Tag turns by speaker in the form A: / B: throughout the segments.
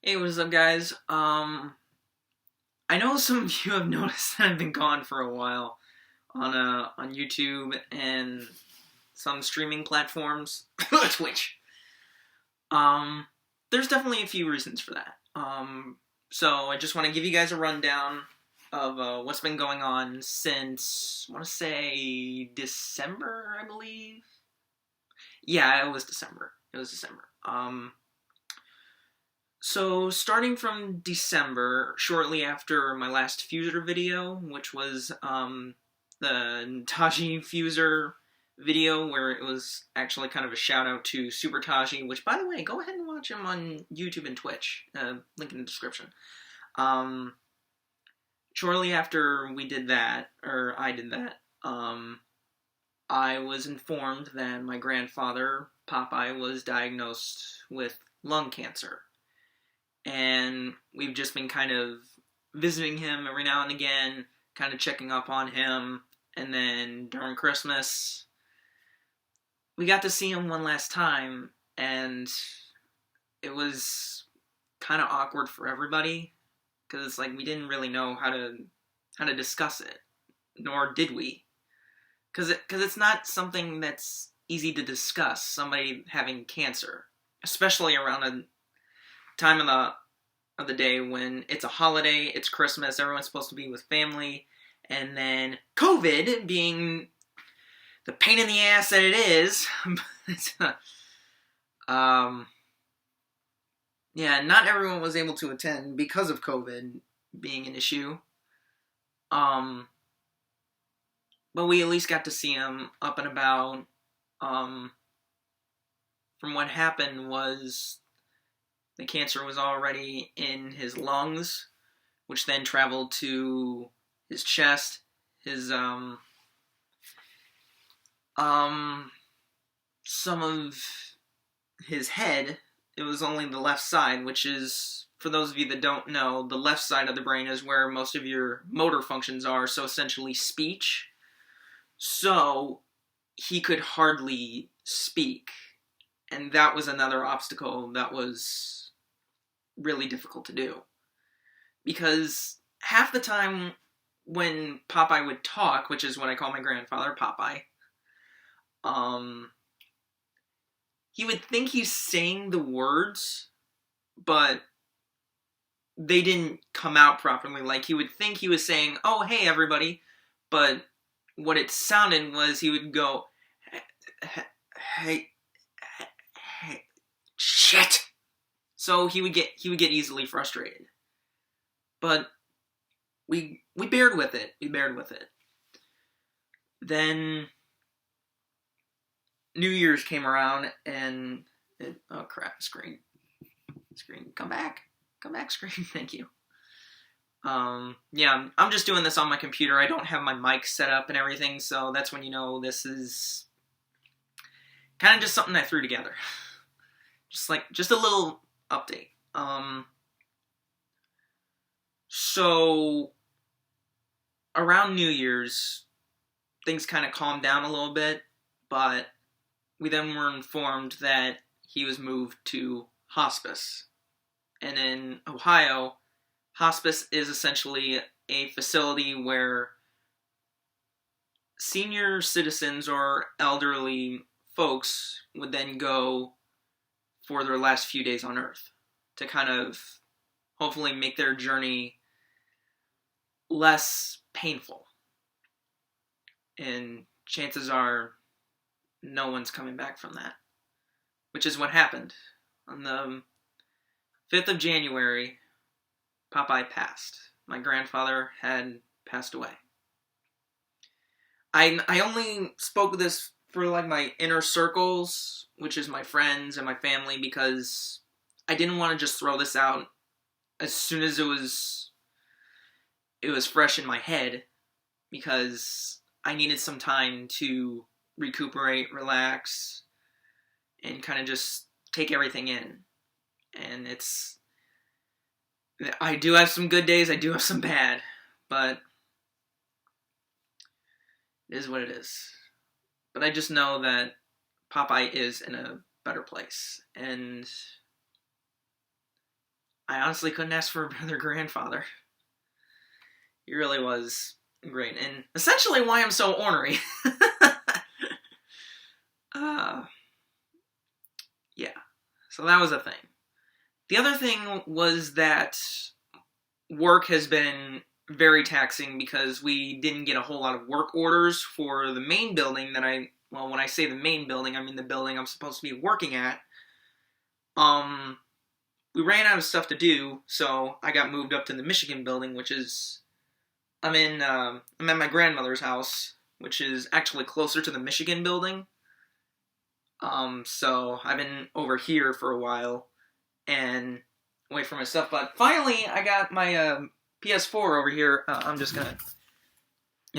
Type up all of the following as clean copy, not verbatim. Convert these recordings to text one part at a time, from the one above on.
A: Hey, what is up, guys? I know some of you have noticed that I've been gone for a while on YouTube and some streaming platforms, Twitch. Um, there's definitely a few reasons for that. So I just want to give you guys a rundown of what's been going on since I want to say December, I believe. Yeah, it was December. It was December. So, starting from December, shortly after my last Fuser video, which was the Taji Fuser video, where it was actually kind of a shout out to SuperTaji, which, by the way, go ahead and watch him on YouTube and Twitch. Link in the description. Shortly after we did that, or I did that, I was informed that my grandfather, Popeye, was diagnosed with lung cancer. And we've just been kind of visiting him every now and again, kind of checking up on him. And then during Christmas, we got to see him one last time, and it was kind of awkward for everybody because it's like we didn't really know how to discuss it, nor did we, because it's not something that's easy to discuss. Somebody having cancer, especially around a time of the day when it's a holiday, it's Christmas, everyone's supposed to be with family, and then COVID being the pain in the ass that it is. Yeah, not everyone was able to attend because of COVID being an issue. But we at least got to see him up and about. From what happened was the cancer was already in his lungs, which then traveled to his chest, his some of his head. It was only the left side, which is, for those of you that don't know, the left side of the brain is where most of your motor functions are, so essentially speech. So he could hardly speak, and that was another obstacle that was really difficult to do, because half the time when Popeye would talk, which is what I call my grandfather, Popeye, he would think he's saying the words, but they didn't come out properly. Like, he would think he was saying, "Oh, hey, everybody," but what it sounded was he would go, "Hey, hey, shit." So he would get easily frustrated. But we bared with it. We bared with it. Then New Year's came around, and oh crap, screen, come back, screen. Thank you. Yeah, I'm just doing this on my computer. I don't have my mic set up and everything, so that's when you know this is kind of just something I threw together. Just a little update. So around New Year's, things kind of calmed down a little bit, but we then were informed that he was moved to hospice. And in Ohio, hospice is essentially a facility where senior citizens or elderly folks would then go for their last few days on Earth to kind of hopefully make their journey less painful. And chances are no one's coming back from that, which is what happened. On the 5th of January, Popeye passed. My grandfather had passed away. I only spoke this for like my inner circles, which is my friends and my family, because I didn't want to just throw this out as soon as it was fresh in my head, because I needed some time to recuperate, relax, and kind of just take everything in. And I do have some good days, I do have some bad, but it is what it is. But I just know that Popeye is in a better place, and I honestly couldn't ask for a better grandfather. He really was great, and essentially why I'm so ornery. Yeah, so that was a thing. The other thing was that work has been very taxing because we didn't get a whole lot of work orders for the main building that well, when I say the main building, I mean the building I'm supposed to be working at. We ran out of stuff to do, so I got moved up to the Michigan building, which is, I'm at my grandmother's house, which is actually closer to the Michigan building. So I've been over here for a while, and away from my stuff, but finally I got my, PS4 over here. I'm just gonna,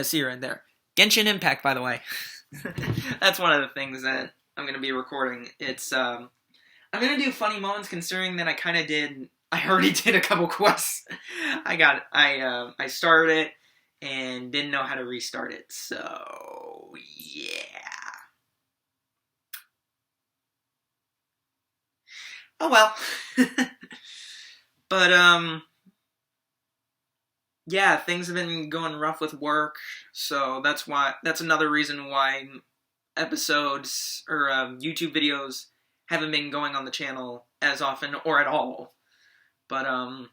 A: see right there. Genshin Impact, by the way. That's one of the things that I'm gonna be recording. It's, I'm gonna do funny moments considering that I already did a couple quests. I started it and didn't know how to restart it, so, yeah. Oh well. But, yeah, things have been going rough with work, so that's another reason why episodes, or, YouTube videos haven't been going on the channel as often, or at all. But, a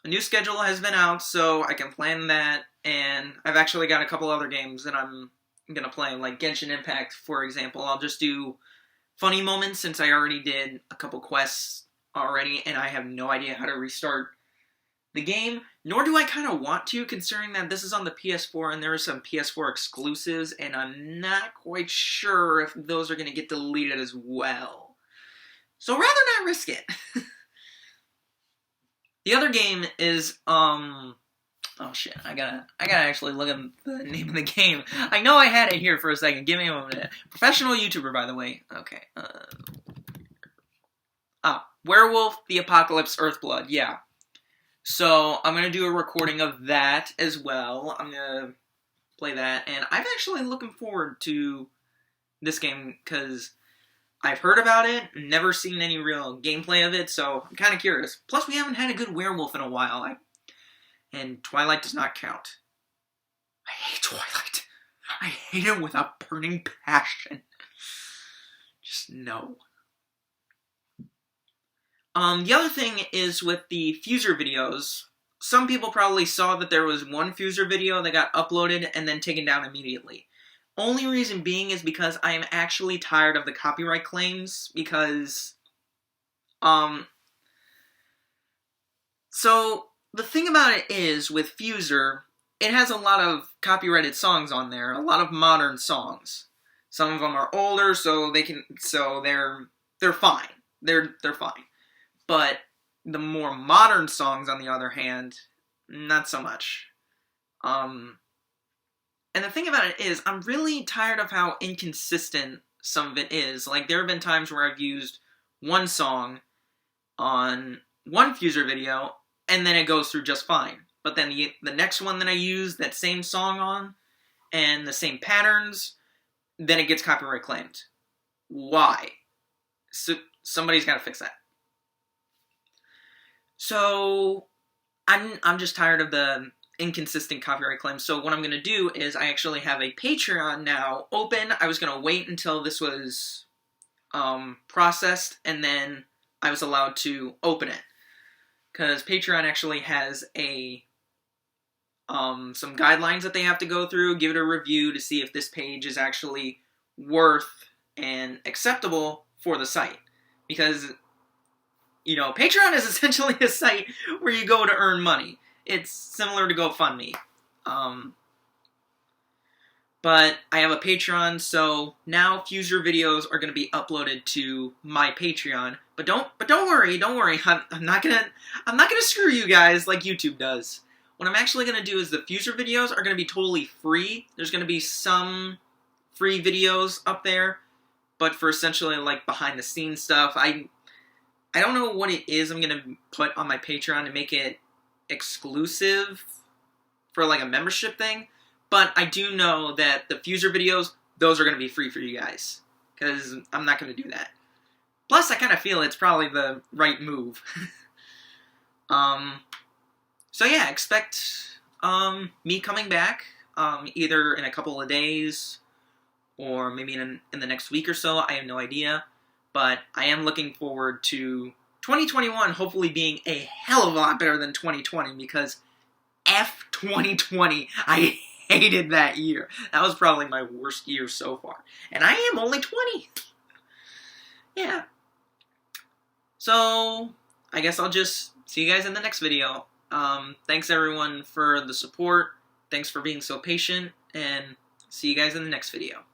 A: new schedule has been out, so I can plan that, and I've actually got a couple other games that I'm gonna play, like Genshin Impact, for example. I'll just do funny moments since I already did a couple quests already, and I have no idea how to restart the game, nor do I kind of want to, considering that this is on the PS4 and there are some PS4 exclusives, and I'm not quite sure if those are going to get deleted as well. So rather not risk it. The other game is, oh shit, I gotta actually look at the name of the game. I know I had it here for a second, give me a moment. Professional YouTuber, by the way. Okay, Werewolf the Apocalypse Earthblood, yeah. So, I'm gonna do a recording of that as well. I'm gonna play that, and I'm actually looking forward to this game, because I've heard about it, never seen any real gameplay of it, so I'm kind of curious. Plus, we haven't had a good werewolf in a while, and Twilight does not count. I hate Twilight. I hate it with a burning passion. Just no. The other thing is with the Fuser videos, some people probably saw that there was one Fuser video that got uploaded and then taken down immediately. Only reason being is because I am actually tired of the copyright claims, because, so, the thing about it is, with Fuser, it has a lot of copyrighted songs on there, a lot of modern songs. Some of them are older, so they're fine. They're fine. But the more modern songs, on the other hand, not so much. And the thing about it is, I'm really tired of how inconsistent some of it is. Like, there have been times where I've used one song on one Fuser video, and then it goes through just fine. But then the next one that I use that same song on, and the same patterns, then it gets copyright claimed. Why? So somebody's got to fix that. So, I'm just tired of the inconsistent copyright claims. So what I'm going to do is I actually have a Patreon now open. I was going to wait until this was processed, and then I was allowed to open it. Because Patreon actually has some guidelines that they have to go through, give it a review to see if this page is actually worth and acceptable for the site. Because, Patreon is essentially a site where you go to earn money. It's similar to GoFundMe. But I have a Patreon, so now Fuser videos are going to be uploaded to my Patreon. But don't worry. I'm not gonna screw you guys like YouTube does. What I'm actually going to do is the Fuser videos are going to be totally free. There's going to be some free videos up there, but for essentially like behind the scenes stuff, I don't know what it is I'm going to put on my Patreon to make it exclusive for like a membership thing, but I do know that the Fuser videos, those are going to be free for you guys, because I'm not going to do that. Plus, I kind of feel it's probably the right move. So yeah, expect me coming back either in a couple of days or maybe in the next week or so. I have no idea, but I am looking forward to 2021 hopefully being a hell of a lot better than 2020, because F 2020, I hated that year. That was probably my worst year so far, and I am only 20. Yeah. So I guess I'll just see you guys in the next video. Thanks everyone for the support. Thanks for being so patient, and see you guys in the next video.